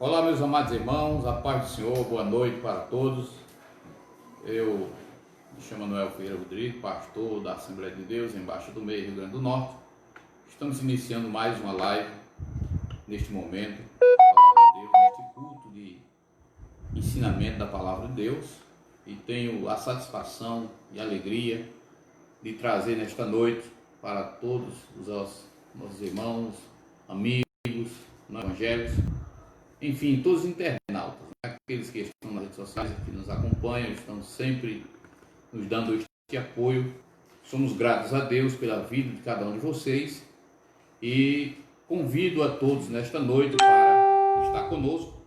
Olá, meus amados irmãos, a paz do Senhor, boa noite para todos. Eu me chamo Manuel Ferreira Rodrigues, pastor da Assembleia de Deus, embaixo do Meio, Rio Grande do Norte. Estamos iniciando mais uma live neste momento, a palavra de Deus, neste culto de ensinamento da palavra de Deus. E tenho a satisfação e a alegria de trazer nesta noite para todos os nossos irmãos, amigos, evangélicos, enfim, todos os internautas, aqueles que estão nas redes sociais, que nos acompanham, estão sempre nos dando este apoio. Somos gratos a Deus pela vida de cada um de vocês e convido a todos nesta noite para estar conosco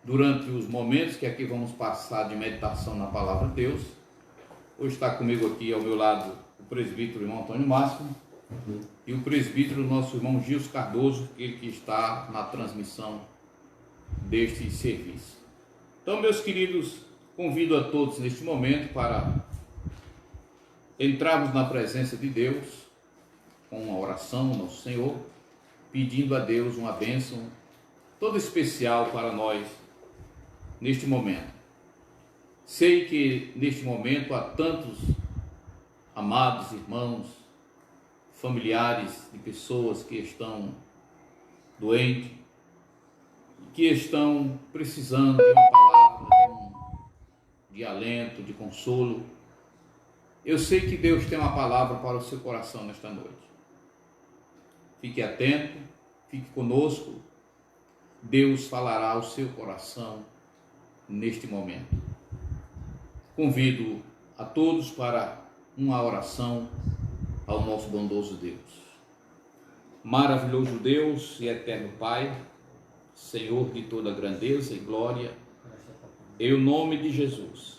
durante os momentos que aqui vamos passar de meditação na palavra de Deus. Hoje está comigo aqui ao meu lado o presbítero irmão Antônio Máximo e o presbítero nosso irmão Gilson Cardoso, ele que está na transmissão deste serviço. Então, meus queridos, convido a todos neste momento para entrarmos na presença de Deus com uma oração ao nosso Senhor, pedindo a Deus uma bênção toda especial para nós neste momento. Sei que neste momento há tantos amados irmãos, familiares de pessoas que estão doentes, que estão precisando de uma palavra, de alento, de consolo. Eu sei que Deus tem uma palavra para o seu coração nesta noite. Fique atento, fique conosco. Deus falará ao seu coração neste momento. Convido a todos para uma oração ao nosso bondoso Deus. Maravilhoso Deus e eterno Pai, Senhor de toda grandeza e glória, em nome de Jesus,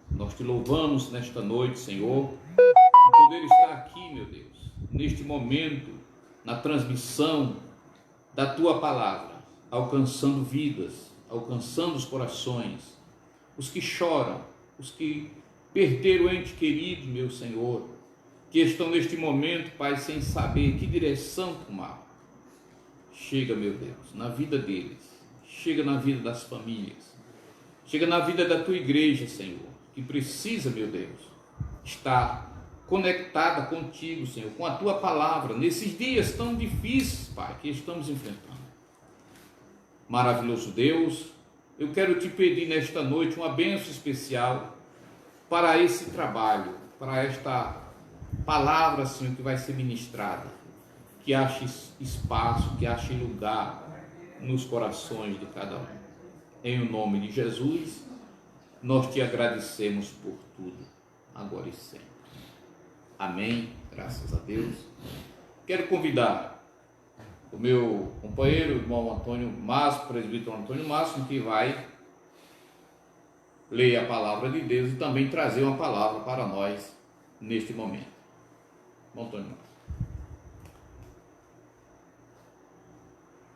nós te louvamos nesta noite, Senhor, por poder estar aqui, meu Deus, neste momento, na transmissão da tua palavra, alcançando vidas, alcançando os corações, os que choram, os que perderam o ente querido, meu Senhor, que estão neste momento, Pai, sem saber que direção tomar. Chega, meu Deus, na vida deles, chega na vida das famílias, chega na vida da tua igreja, Senhor, que precisa, meu Deus, estar conectada contigo, Senhor, com a tua palavra, nesses dias tão difíceis, Pai, que estamos enfrentando. Maravilhoso Deus, eu quero te pedir nesta noite uma bênção especial para esse trabalho, para esta palavra, Senhor, que vai ser ministrada. Que ache espaço, que ache lugar nos corações de cada um. Em o nome de Jesus, nós te agradecemos por tudo, agora e sempre. Amém, graças a Deus. Quero convidar o meu companheiro, o irmão Antônio Máximo, presbítero Antônio Máximo, que vai ler a palavra de Deus e também trazer uma palavra para nós neste momento. Irmão Antônio Máximo.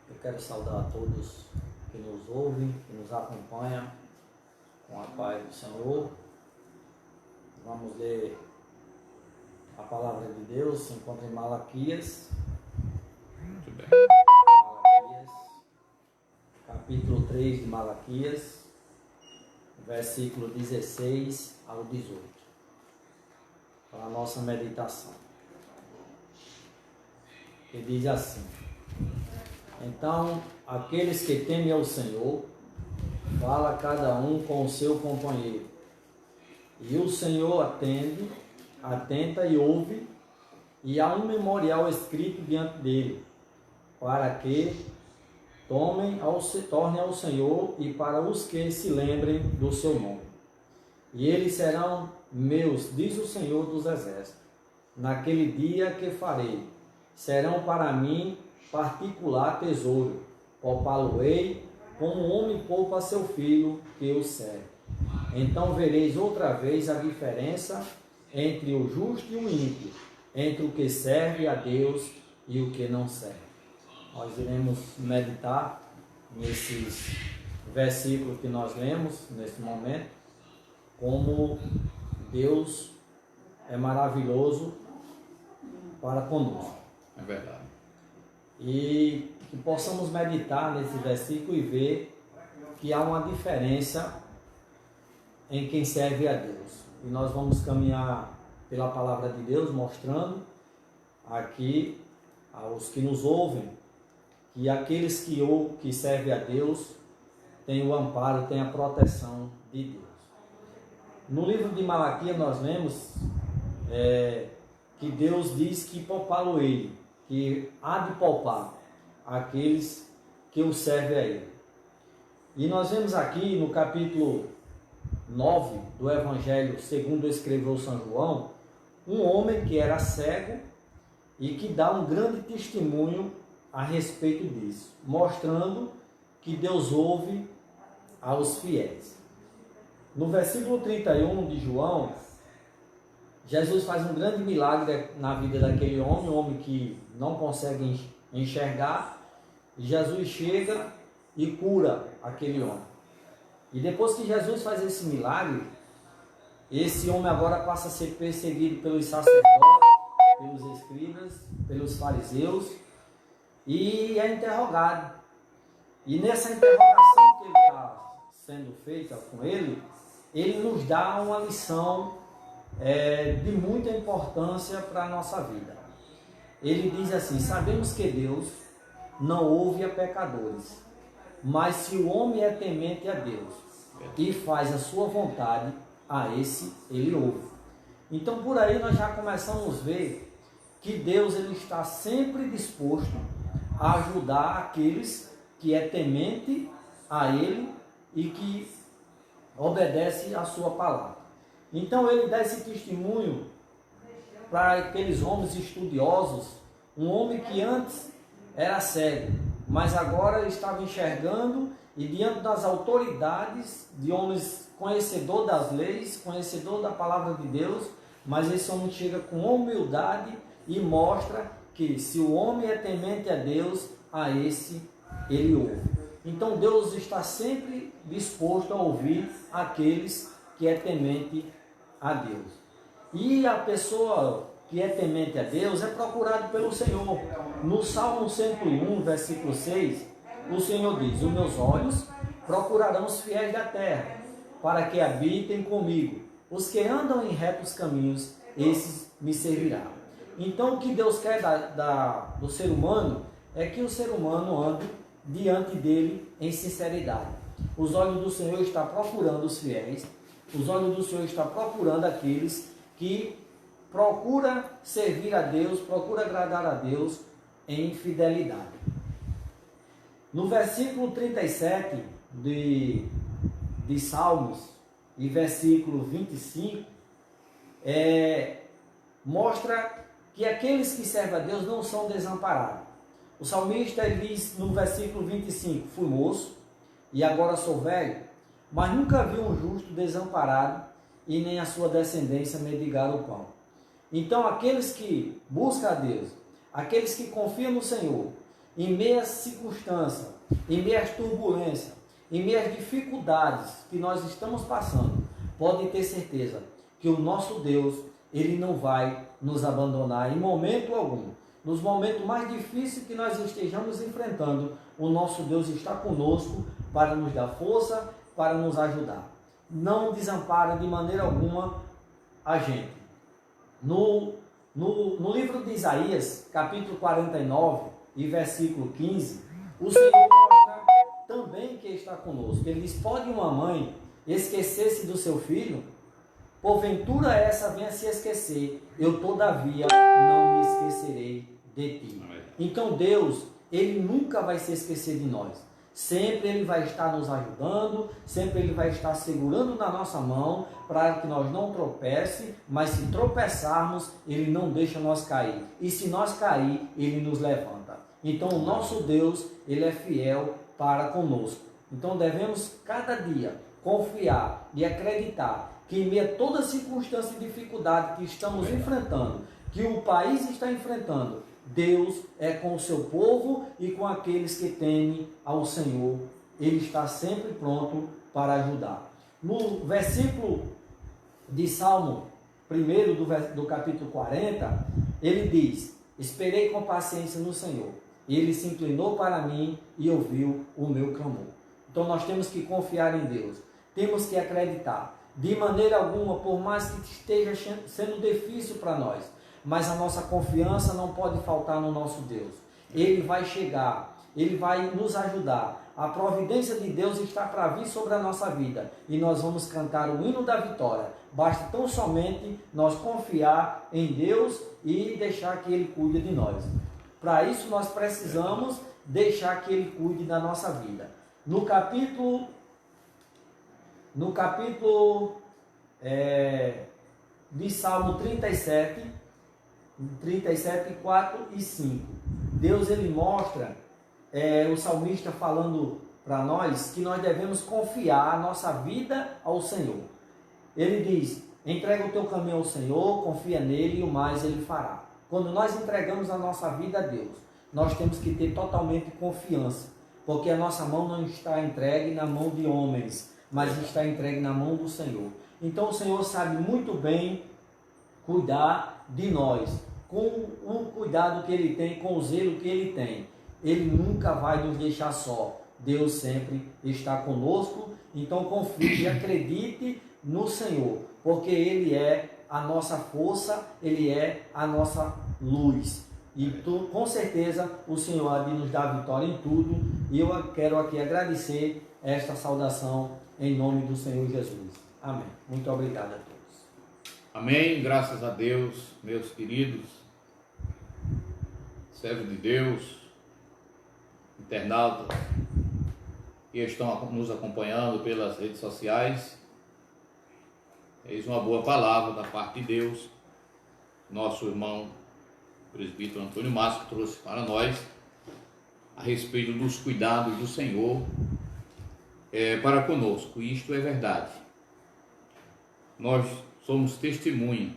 Eu quero saudar a todos que nos ouvem, que nos acompanham com a paz do Senhor. Vamos ler a palavra de Deus, se encontra em Malaquias. Muito bem. Malaquias, capítulo 3 de Malaquias, versículo 16 ao 18, para a nossa meditação. Que diz assim: Então, aqueles que temem ao Senhor, fala cada um com o seu companheiro. E o Senhor atenta e ouve, e há um memorial escrito diante dele, para que tornem ao Senhor e para os que se lembrem do seu nome. E eles serão meus, diz o Senhor dos Exércitos, naquele dia que farei. Serão para mim particular tesouro, poupá-lo-ei como um homem poupa seu filho que o serve. Então vereis outra vez a diferença entre o justo e o ímpio, entre o que serve a Deus e o que não serve. Nós iremos meditar nesses versículos que nós lemos neste momento, como Deus é maravilhoso para conosco. É verdade. e que possamos meditar nesse versículo e ver que há uma diferença em quem serve a Deus. E nós vamos caminhar pela palavra de Deus, mostrando aqui aos que nos ouvem que aqueles que servem a Deus têm o amparo, têm a proteção de Deus. No livro de Malaquias nós vemos que Deus diz que poupá-lo ele, que há de poupar aqueles que o servem a ele. E nós vemos aqui no capítulo 9 do Evangelho segundo escreveu São João, um homem que era cego e que dá um grande testemunho a respeito disso, mostrando que Deus ouve aos fiéis. No versículo 31 de João, Jesus faz um grande milagre na vida daquele homem, um homem que não consegue enxergar, e Jesus chega e cura aquele homem. E depois que Jesus faz esse milagre, esse homem agora passa a ser perseguido pelos sacerdotes, pelos escribas, pelos fariseus, e é interrogado. E nessa interrogação que ele está sendo feita com ele nos dá uma lição de muita importância para a nossa vida. Ele diz assim: sabemos que Deus não ouve a pecadores, mas se o homem é temente a Deus e faz a sua vontade, a esse ele ouve. Então por aí nós já começamos a ver que Deus ele está sempre disposto a ajudar aqueles que é temente a ele e que obedece a sua palavra. Então ele dá esse testemunho para aqueles homens estudiosos, um homem que antes era cego, mas agora ele estava enxergando, e diante das autoridades, de homens conhecedor das leis, conhecedor da palavra de Deus, mas esse homem chega com humildade e mostra que se o homem é temente a Deus, a esse ele ouve. Então Deus está sempre disposto a ouvir aqueles que é temente a Deus. E a pessoa que é temente a Deus é procurado pelo Senhor. No Salmo 101, versículo 6, o Senhor diz: os meus olhos procurarão os fiéis da terra, para que habitem comigo. Os que andam em retos caminhos, esses me servirão. Então o que Deus quer do ser humano é que o ser humano ande diante dele em sinceridade. Os olhos do Senhor estão procurando os fiéis, os olhos do Senhor estão procurando aqueles que procuram servir a Deus, procuram agradar a Deus em fidelidade. No versículo 37 de Salmos e versículo 25, mostra que aqueles que servem a Deus não são desamparados. O salmista diz no versículo 25: fui moço e agora sou velho, mas nunca vi um justo desamparado e nem a sua descendência mendigar o pão. Então aqueles que buscam a Deus, aqueles que confiam no Senhor, em meio às circunstâncias, em meio às turbulências, em meio às dificuldades que nós estamos passando, podem ter certeza que o nosso Deus, ele não vai nos abandonar em momento algum. Nos momentos mais difíceis que nós estejamos enfrentando, o nosso Deus está conosco para nos dar força, para nos ajudar. Não desampara de maneira alguma a gente. No livro de Isaías, capítulo 49 e versículo 15, o Senhor mostra também que está conosco. Ele diz: pode uma mãe esquecer-se do seu filho? Porventura essa venha se esquecer, eu todavia não me esquecerei de ti. Então Deus, ele nunca vai se esquecer de nós. Sempre ele vai estar nos ajudando, sempre ele vai estar segurando na nossa mão para que nós não tropece, mas se tropeçarmos, ele não deixa nós cair. E se nós cair, ele nos levanta. Então o nosso Deus, ele é fiel para conosco. Então devemos cada dia confiar e acreditar que em meio a toda circunstância e dificuldade que estamos enfrentando, que o país está enfrentando, Deus é com o seu povo e com aqueles que temem ao Senhor. Ele está sempre pronto para ajudar. No versículo de Salmo 1 do capítulo 40, ele diz: esperei com paciência no Senhor, Ele se inclinou para mim e ouviu o meu clamor. Então nós temos que confiar em Deus. Temos que acreditar. De maneira alguma, por mais que esteja sendo difícil para nós, mas a nossa confiança não pode faltar no nosso Deus. Ele vai chegar, Ele vai nos ajudar. A providência de Deus está para vir sobre a nossa vida e nós vamos cantar o hino da vitória. Basta tão somente nós confiar em Deus e deixar que Ele cuide de nós. Para isso nós precisamos deixar que Ele cuide da nossa vida. No capítulo de Salmo 37, 4 e 5, Deus ele mostra, o salmista falando para nós que nós devemos confiar a nossa vida ao Senhor. Ele diz: entrega o teu caminho ao Senhor, confia nele e o mais ele fará. Quando nós entregamos a nossa vida a Deus, nós temos que ter totalmente confiança, porque a nossa mão não está entregue na mão de homens, mas está entregue na mão do Senhor. Então o Senhor sabe muito bem cuidar de nós, com o cuidado que Ele tem, com o zelo que Ele tem. Ele nunca vai nos deixar só. Deus sempre está conosco. Então confie e acredite no Senhor, porque Ele é a nossa força, Ele é a nossa luz. E com certeza o Senhor há de nos dar vitória em tudo. E eu quero aqui agradecer esta saudação em nome do Senhor Jesus. Amém. Muito obrigado a todos. Amém. Graças a Deus, meus queridos, servos de Deus, internautas que estão nos acompanhando pelas redes sociais. Eis uma boa palavra da parte de Deus. Nosso irmão presbítero Antônio Márcio trouxe para nós a respeito dos cuidados do Senhor para conosco. E isto é verdade. Nós somos testemunha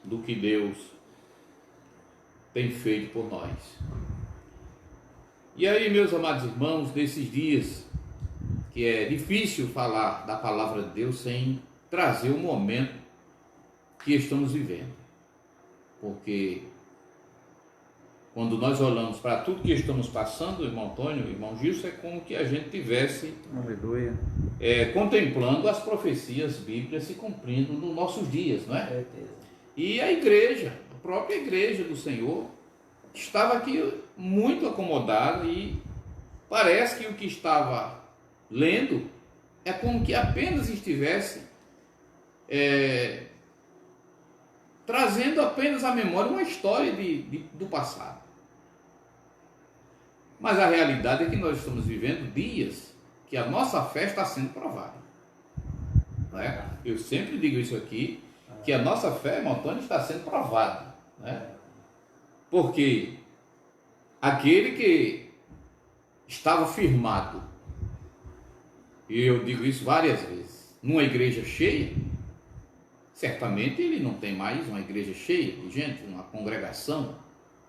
do que Deus tem feito por nós. E aí, meus amados irmãos, nesses dias que é difícil falar da palavra de Deus sem trazer o momento que estamos vivendo. Porque quando nós olhamos para tudo que estamos passando, irmão Antônio, irmão Gilson, é como que a gente tivesse contemplando as profecias bíblicas se cumprindo nos nossos dias, não é? E a igreja, a própria igreja do Senhor, estava aqui muito acomodada e parece que o que estava lendo é como que apenas estivesse trazendo apenas à memória uma história do passado. Mas a realidade é que nós estamos vivendo dias que a nossa fé está sendo provada. Não é? Eu sempre digo isso aqui, que a nossa fé, irmão Antônio, está sendo provada. Não é? Porque aquele que estava firmado, e eu digo isso várias vezes, numa igreja cheia, certamente ele não tem mais uma igreja cheia de gente, uma congregação,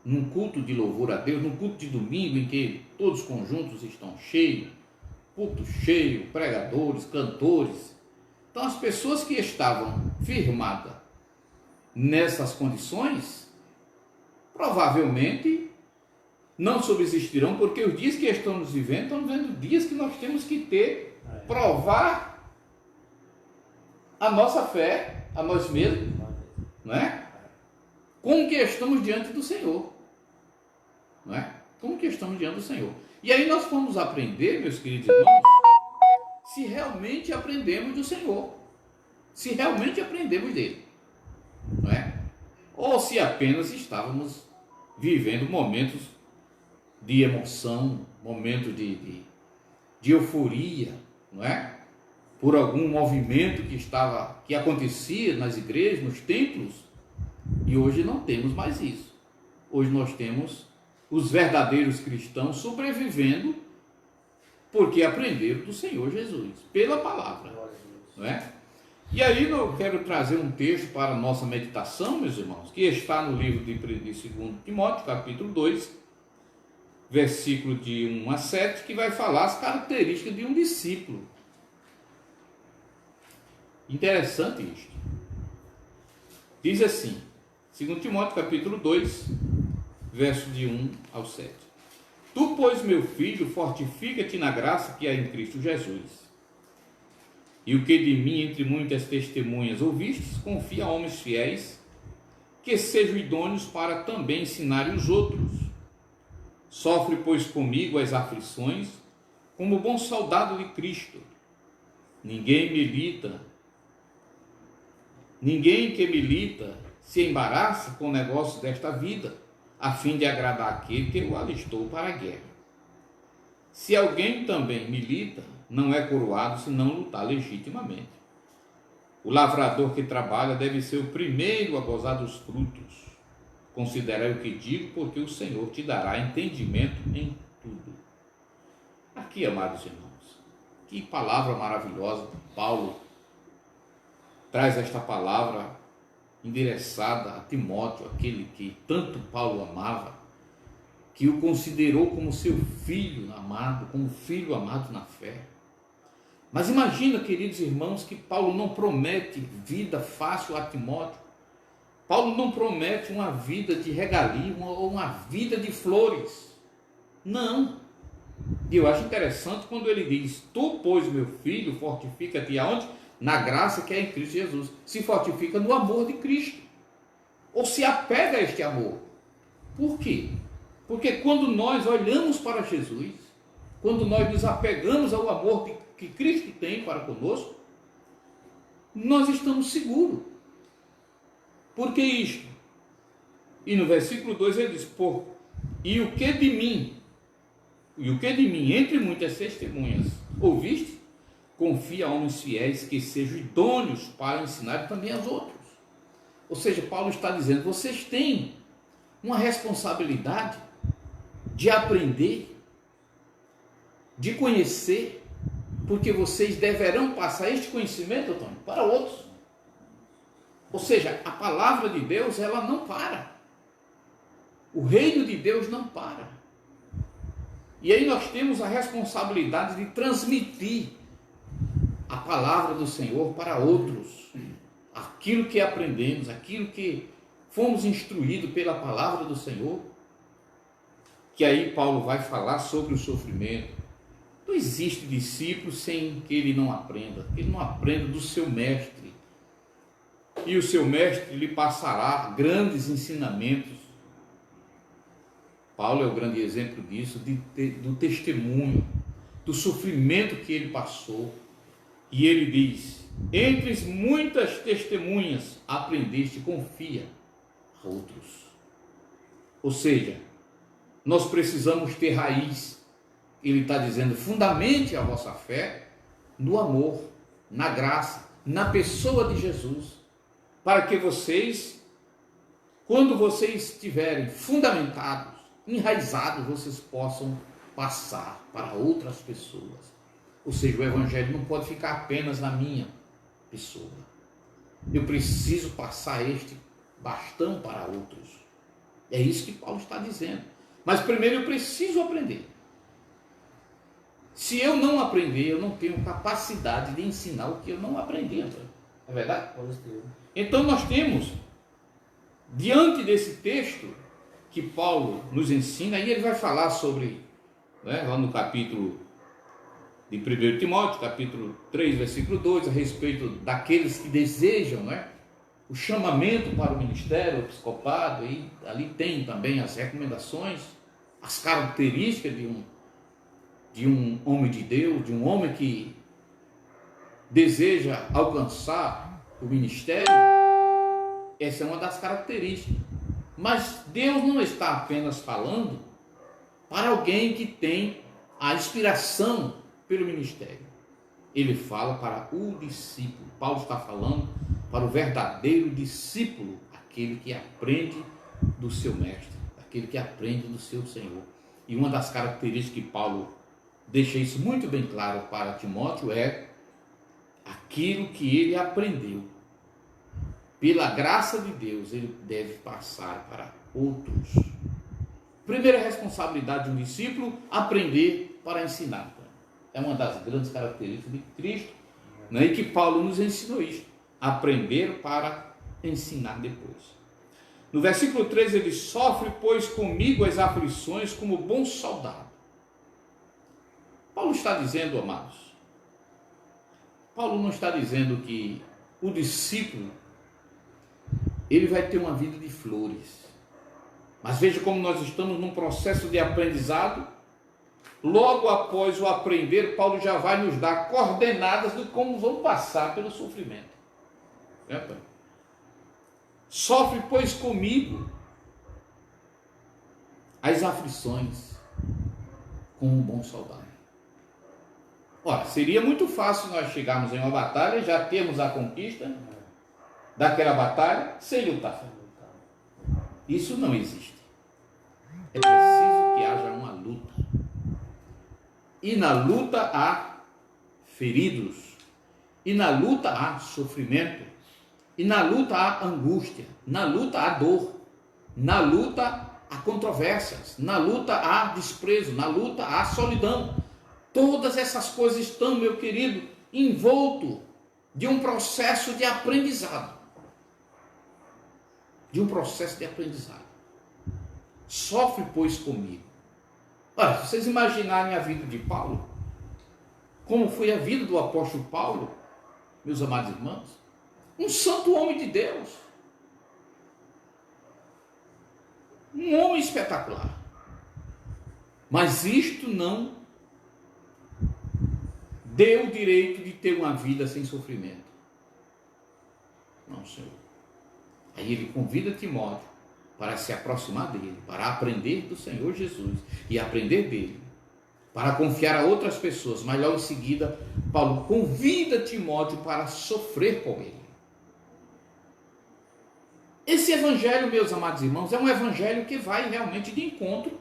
num culto de louvor a Deus, num culto de domingo em que todos os conjuntos estão cheios, culto cheio, pregadores, cantores. Então as pessoas que estavam firmadas nessas condições, provavelmente não subsistirão, porque os dias que estamos vivendo, estamos vivendo dias que nós temos que provar a nossa fé a nós mesmos, não é? Como que estamos diante do Senhor, não é? Como que estamos diante do Senhor? E aí nós vamos aprender, meus queridos irmãos, se realmente aprendemos do Senhor, se realmente aprendemos dele, não é? Ou se apenas estávamos vivendo momentos de emoção, momentos de euforia, não é? Por algum movimento que acontecia nas igrejas, nos templos, e hoje não temos mais isso. Hoje nós temos os verdadeiros cristãos sobrevivendo porque aprenderam do Senhor Jesus, pela palavra, não é? E aí eu quero trazer um texto para a nossa meditação, meus irmãos, que está no livro de 2 Timóteo, capítulo 2, versículo de 1 a 7, que vai falar as características de um discípulo. Interessante isto. Diz assim, 2 Timóteo capítulo 2, verso de 1 ao 7. Tu, pois, meu filho, fortifica-te na graça que há em Cristo Jesus. E o que de mim, entre muitas testemunhas, ouvistes, confia a homens fiéis, que sejam idôneos para também ensinarem os outros. Sofre, pois, comigo as aflições, como bom soldado de Cristo. Ninguém que milita se embaraça com o negócio desta vida, a fim de agradar aquele que o alistou para a guerra. Se alguém também milita, não é coroado se não lutar legitimamente. O lavrador que trabalha deve ser o primeiro a gozar dos frutos. Considerai o que digo, porque o Senhor te dará entendimento em tudo. Aqui, amados irmãos, que palavra maravilhosa. Paulo traz esta palavra endereçada a Timóteo, aquele que tanto Paulo amava, que o considerou como seu filho amado, como filho amado na fé. Mas imagina, queridos irmãos, que Paulo não promete vida fácil a Timóteo. Paulo não promete uma vida de regalia ou uma vida de flores. Não. E eu acho interessante quando ele diz: tu, pois, meu filho, fortifica-te aonde? Na graça que é em Cristo Jesus. Se fortifica no amor de Cristo. Ou se apega a este amor. Por quê? Porque quando nós olhamos para Jesus, quando nós nos apegamos ao amor que Cristo tem para conosco, nós estamos seguros. Por que isto? E no versículo 2 ele diz: e o que de mim, entre muitas testemunhas, ouviste? Confia a homens fiéis que sejam idôneos para ensinar também aos outros. Ou seja, Paulo está dizendo: vocês têm uma responsabilidade de aprender, de conhecer, porque vocês deverão passar este conhecimento, Antônio, para outros. Ou seja, a palavra de Deus, ela não para. O reino de Deus não para. E aí nós temos a responsabilidade de transmitir a palavra do Senhor para outros. Aquilo que aprendemos, aquilo que fomos instruídos pela palavra do Senhor. Que aí Paulo vai falar sobre o sofrimento. Não existe discípulo sem que ele não aprenda. Que ele não aprenda do seu mestre. E o seu mestre lhe passará grandes ensinamentos. Paulo é o grande exemplo disso, do testemunho, do sofrimento que ele passou. E ele diz: entre muitas testemunhas aprendeste, confia a outros. Ou seja, nós precisamos ter raiz. Ele está dizendo: fundamente a vossa fé no amor, na graça, na pessoa de Jesus, para que vocês, quando vocês estiverem fundamentados, enraizados, vocês possam passar para outras pessoas. Ou seja, o evangelho não pode ficar apenas na minha pessoa. Eu preciso passar este bastão para outros. É isso que Paulo está dizendo. Mas primeiro eu preciso aprender. Se eu não aprender, eu não tenho capacidade de ensinar o que eu não aprendi. É verdade? Então nós temos, diante desse texto que Paulo nos ensina, e ele vai falar sobre, lá no capítulo de 1 Timóteo, capítulo 3, versículo 2, a respeito daqueles que desejam, o chamamento para o ministério, o episcopado, e ali tem também as recomendações, as características de um homem de Deus, de um homem que deseja alcançar o ministério. Essa é uma das características. Mas Deus não está apenas falando para alguém que tem a inspiração pelo ministério. Ele fala para o discípulo. Paulo está falando para o verdadeiro discípulo, aquele que aprende do seu mestre, aquele que aprende do seu Senhor. E uma das características que Paulo deixa isso muito bem claro para Timóteo é aquilo que ele aprendeu. Pela graça de Deus, ele deve passar para outros. Primeira responsabilidade de um discípulo: aprender para ensinar. É uma das grandes características de Cristo, e que Paulo nos ensinou isso. Aprender para ensinar depois. No versículo 3 ele: sofre, pois, comigo as aflições como bom soldado. Paulo está dizendo, amados, Paulo não está dizendo que o discípulo, ele vai ter uma vida de flores. Mas veja como nós estamos num processo de aprendizado. Logo após o aprender, Paulo já vai nos dar coordenadas de como vamos passar pelo sofrimento. Certo? Sofre, pois, comigo as aflições como um bom soldado. Ora, seria muito fácil nós chegarmos em uma batalha, já termos a conquista daquela batalha sem lutar. Isso não existe. É preciso que haja uma luta. E na luta há feridos. E na luta há sofrimento. E na luta há angústia. Na luta há dor. Na luta há controvérsias. Na luta há desprezo. Na luta há solidão. Todas essas coisas estão, meu querido, envolto de um processo de aprendizado. De um processo de aprendizado. Sofre, pois, comigo. Olha, se vocês imaginarem a vida de Paulo, como foi a vida do apóstolo Paulo, meus amados irmãos, um santo homem de Deus, um homem espetacular. Mas isto não deu o direito de ter uma vida sem sofrimento. Não, Senhor. Aí ele convida Timóteo para se aproximar dele, para aprender do Senhor Jesus e aprender dele, para confiar a outras pessoas. Mas logo em seguida, Paulo convida Timóteo para sofrer com ele. Esse evangelho, meus amados irmãos, é um evangelho que vai realmente de encontro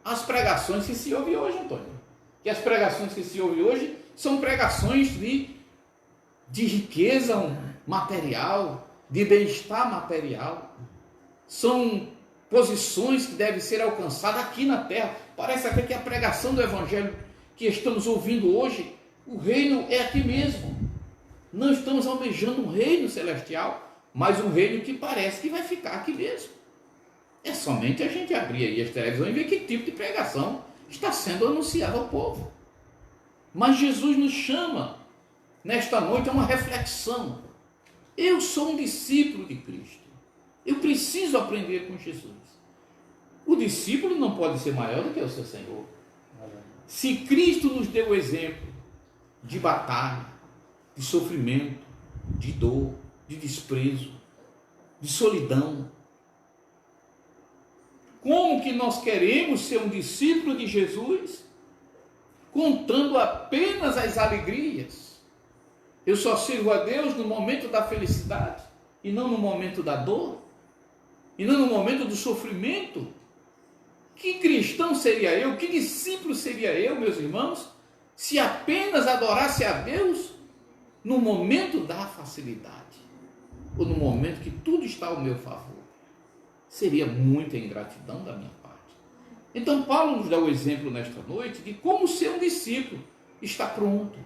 às pregações que se ouve hoje, Antônio. Que as pregações que se ouve hoje são pregações de riqueza material, de bem-estar material. São posições que devem ser alcançadas aqui na terra. Parece até que a pregação do evangelho que estamos ouvindo hoje, o reino é aqui mesmo. Não estamos almejando um reino celestial, mas um reino que parece que vai ficar aqui mesmo. É somente a gente abrir aí as televisões e ver que tipo de pregação está sendo anunciada ao povo. Mas Jesus nos chama nesta noite a uma reflexão. Eu sou um discípulo de Cristo. Eu preciso aprender com Jesus. O discípulo não pode ser maior do que o seu Senhor. Se Cristo nos deu o exemplo de batalha, de sofrimento, de dor, de desprezo, de solidão, como que nós queremos ser um discípulo de Jesus contando apenas as alegrias? Eu só sirvo a Deus no momento da felicidade e não no momento da dor, e não no momento do sofrimento. Que cristão seria eu, que discípulo seria eu, meus irmãos, se apenas adorasse a Deus no momento da facilidade, ou no momento que tudo está ao meu favor? Seria muita ingratidão da minha parte. Então Paulo nos dá o exemplo nesta noite de como ser um discípulo está pronto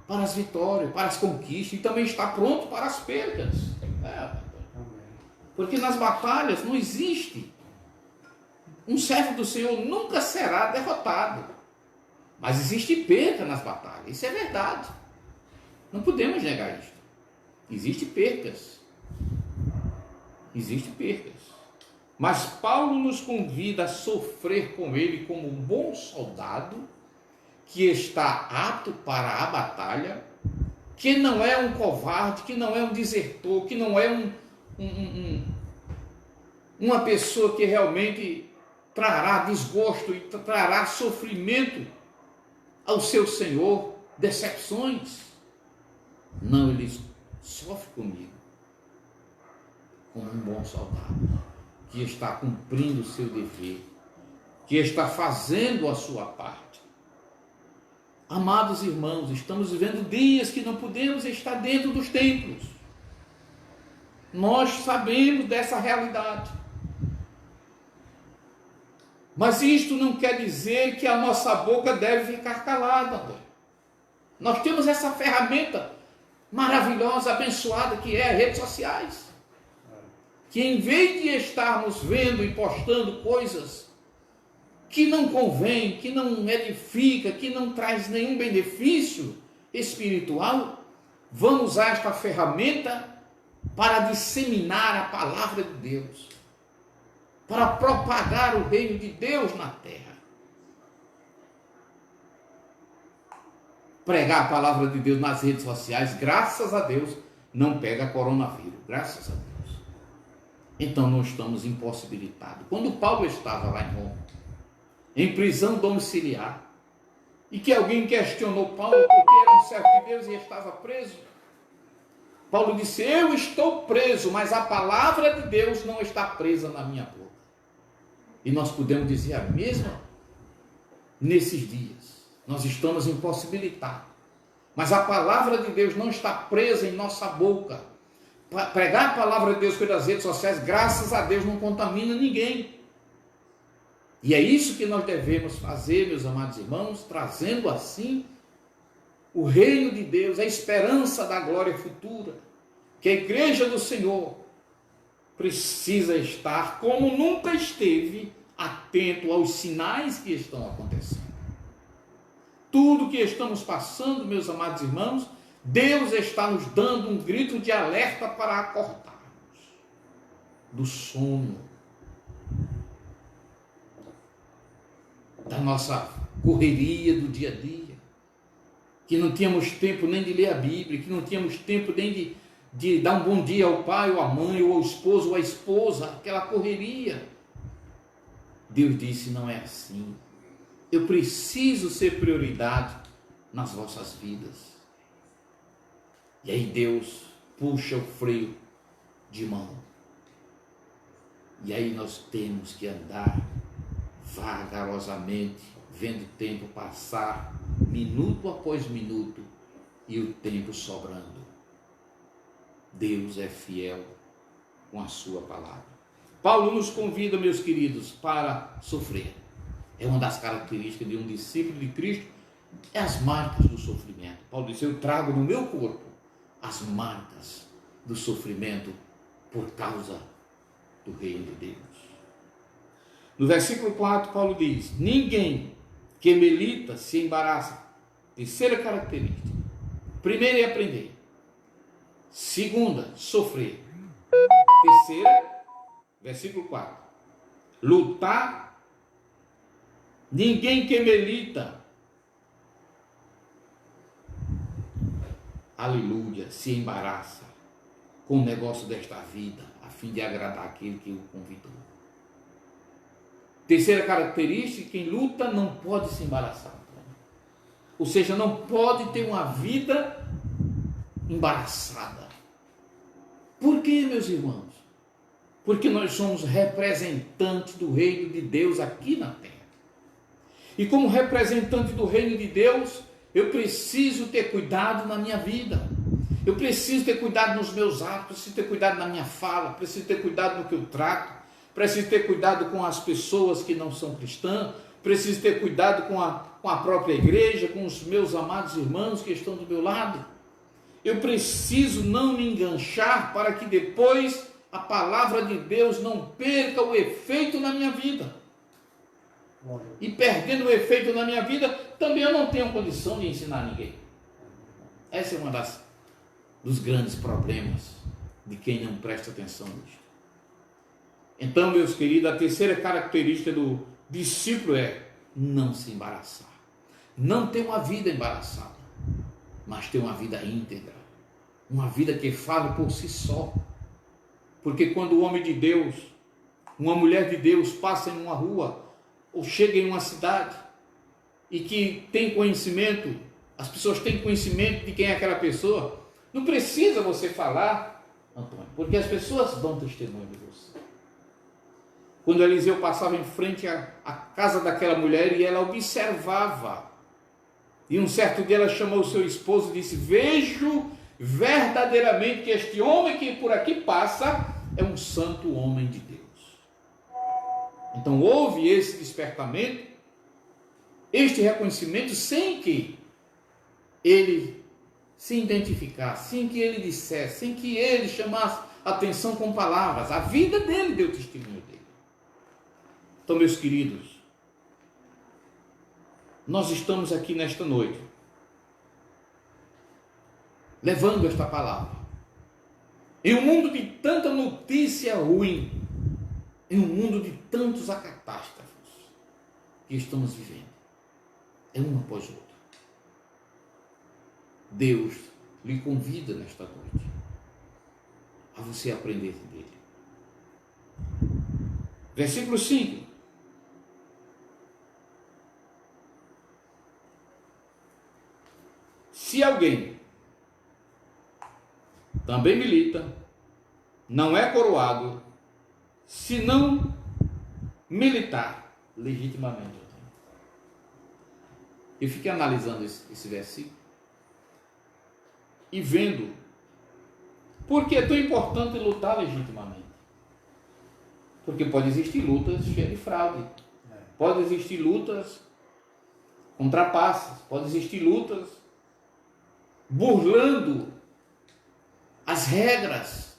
para as vitórias, para as conquistas, e também está pronto para as perdas. Porque nas batalhas não existe. Um servo do Senhor nunca será derrotado. Mas existe perda nas batalhas. Isso é verdade. Não podemos negar isso. Existe perdas. Existe perdas. Mas Paulo nos convida a sofrer com ele como um bom soldado que está apto para a batalha, que não é um covarde, que não é um desertor, que não é uma pessoa que realmente trará desgosto e trará sofrimento ao seu Senhor, decepções. Não, ele sofre comigo como um bom soldado, que está cumprindo o seu dever, que está fazendo a sua parte. Amados irmãos, estamos vivendo dias que não podemos estar dentro dos templos. Nós sabemos dessa realidade. Mas isto não quer dizer que a nossa boca deve ficar calada. Nós temos essa ferramenta maravilhosa, abençoada, que é as redes sociais. Que em vez de estarmos vendo e postando coisas que não convém, que não edifica, que não traz nenhum benefício espiritual, vamos usar esta ferramenta para disseminar a palavra de Deus, para propagar o reino de Deus na terra. Pregar a palavra de Deus nas redes sociais, graças a Deus, não pega coronavírus, graças a Deus. Então não estamos impossibilitados. Quando Paulo estava lá em Roma, em prisão domiciliar, e que alguém questionou Paulo porque era um servo de Deus e estava preso, Paulo disse: eu estou preso, mas a palavra de Deus não está presa na minha boca. E nós podemos dizer a mesma nesses dias. Nós estamos impossibilitados, mas a palavra de Deus não está presa em nossa boca. Pregar a palavra de Deus pelas redes sociais, graças a Deus, não contamina ninguém. E é isso que nós devemos fazer, meus amados irmãos, trazendo assim o reino de Deus, a esperança da glória futura, que a igreja do Senhor precisa estar, como nunca esteve, atento aos sinais que estão acontecendo. Tudo que estamos passando, meus amados irmãos, Deus está nos dando um grito de alerta para acordarmos do sono, da nossa correria do dia a dia, que não tínhamos tempo nem de ler a Bíblia, que não tínhamos tempo nem de dar um bom dia ao pai, ou à mãe, ou ao esposo, ou à esposa, aquela correria. Deus disse: não é assim. Eu preciso ser prioridade nas vossas vidas. E aí Deus puxa o freio de mão. E aí nós temos que andar vagarosamente, vendo o tempo passar, minuto após minuto, e o tempo sobrando. Deus é fiel com a sua palavra. Paulo nos convida, meus queridos, para sofrer. É uma das características de um discípulo de Cristo, é as marcas do sofrimento. Paulo disse: eu trago no meu corpo as marcas do sofrimento por causa do reino de Deus. No versículo 4, Paulo diz: ninguém que milita se embaraça. Terceira característica. Primeira é aprender. Segunda, sofrer. Terceira, versículo 4. Lutar. Ninguém que milita, aleluia, se embaraça com o negócio desta vida, a fim de agradar aquele que o convidou. Terceira característica: quem luta não pode se embaraçar. Ou seja, não pode ter uma vida embaraçada. Por quê, meus irmãos? Porque nós somos representantes do reino de Deus aqui na terra. E como representante do reino de Deus, eu preciso ter cuidado na minha vida. Eu preciso ter cuidado nos meus atos, preciso ter cuidado na minha fala, preciso ter cuidado no que eu trato, preciso ter cuidado com as pessoas que não são cristãs, preciso ter cuidado com a própria igreja, com os meus amados irmãos que estão do meu lado. Eu preciso não me enganchar para que depois a palavra de Deus não perca o efeito na minha vida. E perdendo o efeito na minha vida, também eu não tenho condição de ensinar ninguém. Essa é uma dos grandes problemas de quem não presta atenção nisso. Então, meus queridos, a terceira característica do discípulo é não se embaraçar. Não ter uma vida embaraçada, mas ter uma vida íntegra. Uma vida que fale por si só. Porque quando o homem de Deus, uma mulher de Deus passa em uma rua, ou chega em uma cidade, e que tem conhecimento, as pessoas têm conhecimento de quem é aquela pessoa, não precisa você falar, Antônio, porque as pessoas dão testemunho de você. Quando Eliseu passava em frente à casa daquela mulher e ela observava, e um certo dia ela chamou o seu esposo e disse: vejo verdadeiramente que este homem que por aqui passa é um santo homem de Deus. Então houve esse despertamento, este reconhecimento, sem que ele se identificasse, sem que ele dissesse, sem que ele chamasse atenção com palavras. A vida dele deu testemunho dele. Então, meus queridos, nós estamos aqui nesta noite, levando esta palavra. Em um mundo de tanta notícia ruim, em um mundo de tantos catástrofes que estamos vivendo, é uma após outra, Deus lhe convida nesta noite a você aprender dele. Versículo 5. Se alguém também milita, não é coroado, se não militar legitimamente. Eu fiquei analisando esse versículo e vendo por que é tão importante lutar legitimamente. Porque pode existir lutas cheias de fraude, pode existir lutas com trapaças, pode existir lutas burlando as regras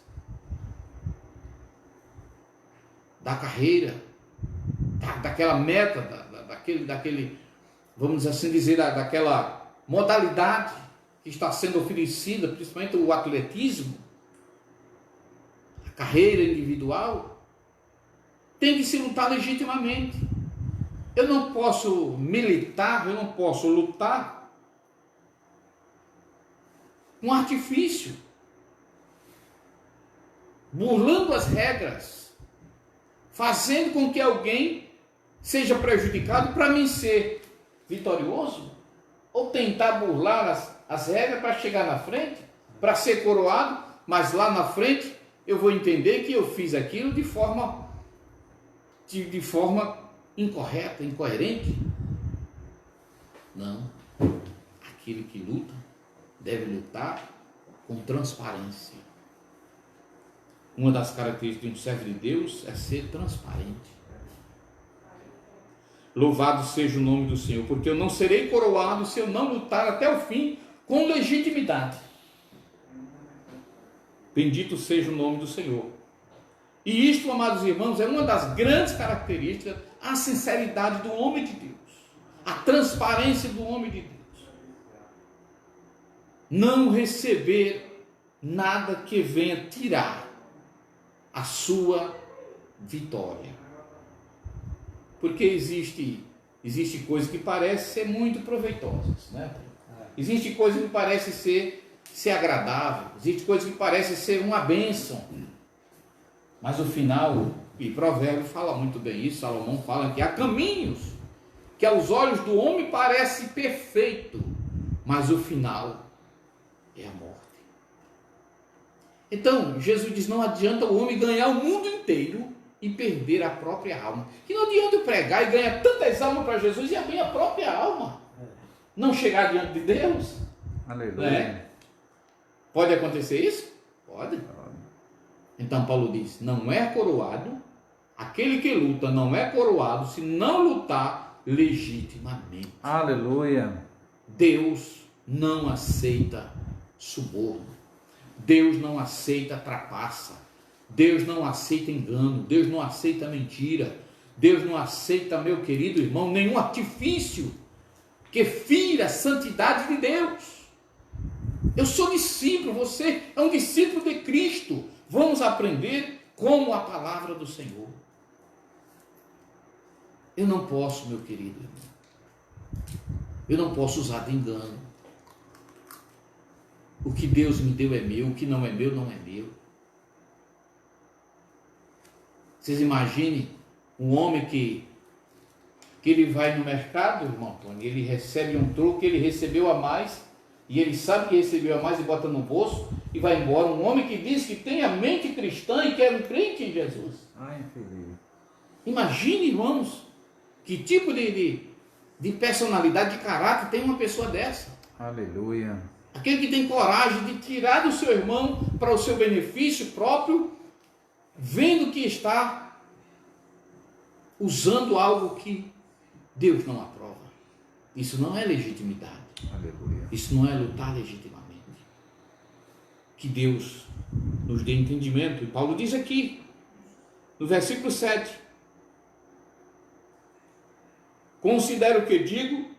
da carreira, daquela meta, daquele, vamos assim dizer, daquela modalidade que está sendo oferecida, principalmente o atletismo, a carreira individual. Tem que se lutar legitimamente. Eu não posso militar, eu não posso lutar com artifício, burlando as regras, fazendo com que alguém seja prejudicado para mim ser vitorioso, ou tentar burlar as regras para chegar na frente, para ser coroado, mas lá na frente eu vou entender que eu fiz aquilo de forma incorreta, incoerente. Não. Aquele que luta deve lutar com transparência. Uma das características de um servo de Deus é ser transparente. Louvado seja o nome do Senhor, porque eu não serei coroado se eu não lutar até o fim com legitimidade. Bendito seja o nome do Senhor. E isto, amados irmãos, é uma das grandes características, a sinceridade do homem de Deus, a transparência do homem de Deus. Não receber nada que venha tirar a sua vitória. Porque existe coisas que parecem ser muito proveitosas, né? Existe coisas que parecem ser agradável, existe coisas que parecem ser uma bênção. Mas o final, e Provérbio fala muito bem isso, Salomão fala que há caminhos que aos olhos do homem parece perfeito, mas o final é a morte. Então, Jesus diz, não adianta o homem ganhar o mundo inteiro e perder a própria alma. Que não adianta eu pregar e ganhar tantas almas para Jesus e a minha própria alma não chegar diante de Deus. Aleluia. Né? Pode acontecer isso? Pode. Então Paulo diz, não é coroado, aquele que luta não é coroado se não lutar legitimamente. Aleluia. Deus não aceita suborno, Deus não aceita trapaça, Deus não aceita engano, Deus não aceita mentira, Deus não aceita, meu querido irmão, nenhum artifício que fira a santidade de Deus. Eu sou discípulo, você é um discípulo de Cristo. Vamos aprender como a palavra do Senhor. Eu não posso, meu querido irmão, eu não posso usar de engano. O que Deus me deu é meu, o que não é meu, não é meu. Vocês imaginem um homem que ele vai no mercado, irmão Antônio, ele recebe um troco que ele recebeu a mais, e ele sabe que recebeu a mais e bota no bolso e vai embora. Um homem que diz que tem a mente cristã e que é um crente em Jesus. Ai, infeliz. Imagine, irmãos, que tipo de personalidade, de caráter tem uma pessoa dessa. Aleluia. Aquele que tem coragem de tirar do seu irmão para o seu benefício próprio, vendo que está usando algo que Deus não aprova. Isso não é legitimidade. Aleluia. Isso não é lutar legitimamente. Que Deus nos dê entendimento. E Paulo diz aqui, no versículo 7, considero o que digo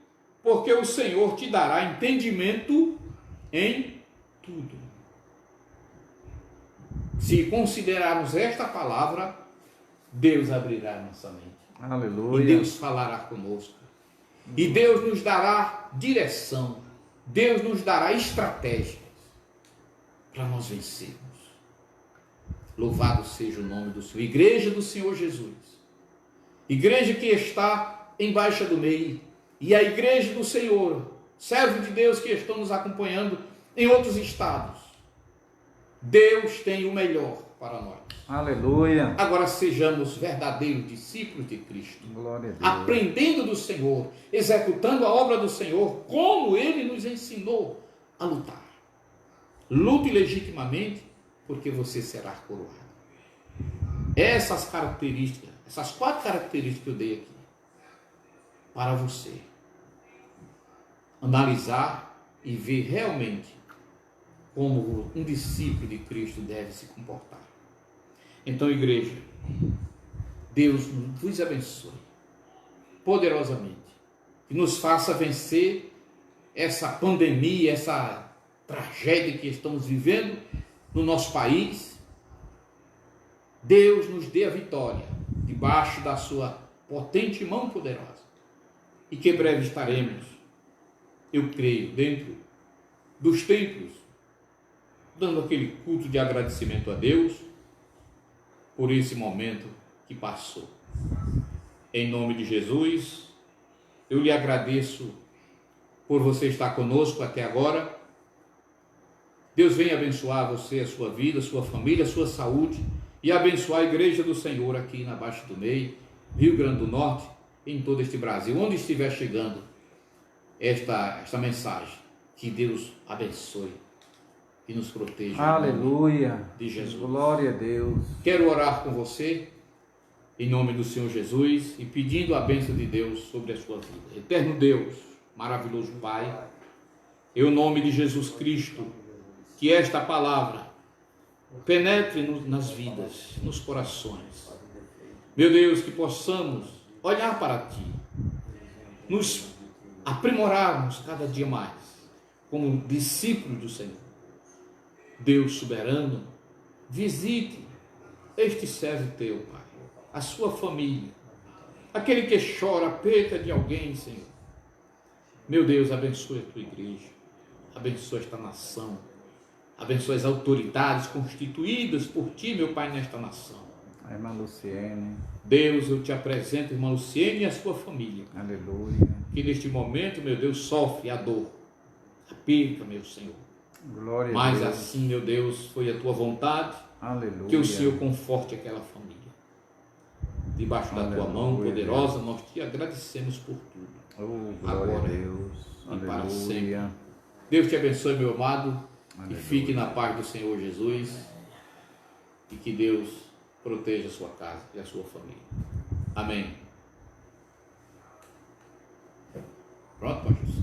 porque o Senhor te dará entendimento em tudo. Se considerarmos esta palavra, Deus abrirá a nossa mente. Aleluia. E Deus falará conosco. E Deus nos dará direção. Deus nos dará estratégias para nós vencermos. Louvado seja o nome do Senhor. Igreja do Senhor Jesus. Igreja que está em Baixa do Meio. E a igreja do Senhor. Servos de Deus que estão nos acompanhando em outros estados. Deus tem o melhor para nós. Aleluia. Agora sejamos verdadeiros discípulos de Cristo. Glória a Deus. Aprendendo do Senhor, executando a obra do Senhor, como Ele nos ensinou a lutar. Lute legitimamente, porque você será coroado. Essas características, essas 4 características que eu dei aqui, para você analisar e ver realmente como um discípulo de Cristo deve se comportar. Então, igreja, Deus vos abençoe poderosamente e nos faça vencer essa pandemia, essa tragédia que estamos vivendo no nosso país. Deus nos dê a vitória debaixo da sua potente mão poderosa e que breve estaremos, eu creio, dentro dos templos, dando aquele culto de agradecimento a Deus por esse momento que passou. Em nome de Jesus, eu lhe agradeço por você estar conosco até agora. Deus venha abençoar você, a sua vida, a sua família, a sua saúde e abençoar a igreja do Senhor aqui na Baixa do Meio, Rio Grande do Norte, em todo este Brasil, onde estiver chegando esta mensagem. Que Deus abençoe e nos proteja. Aleluia. De Jesus. Glória a Deus. Quero orar com você em nome do Senhor Jesus e pedindo a bênção de Deus sobre a sua vida. Eterno Deus, maravilhoso Pai, em nome de Jesus Cristo, que esta palavra penetre nas vidas, nos corações. Meu Deus, que possamos olhar para Ti, nos aprimorarmos cada dia mais como discípulos do Senhor. Deus soberano, visite este servo Teu, Pai, a sua família, aquele que chora a perda de alguém, Senhor. Meu Deus, abençoe a Tua igreja, abençoe esta nação, abençoe as autoridades constituídas por Ti, meu Pai, nesta nação. A irmã Luciene. Deus, eu te apresento a irmã Luciene e a sua família. Aleluia. Que neste momento, meu Deus, sofre a dor, a perca, meu Senhor. Glória a Mas Deus. assim, meu Deus, foi a Tua vontade. Aleluia. Que o Senhor conforte aquela família. Debaixo da Tua mão poderosa, nós Te agradecemos por tudo. Oh, glória Agora a Deus. e para sempre. Aleluia. Deus te abençoe, meu amado, Aleluia. e fique na paz do Senhor Jesus. E que Deus proteja a sua casa e a sua família. Amém. Pronto, pastor?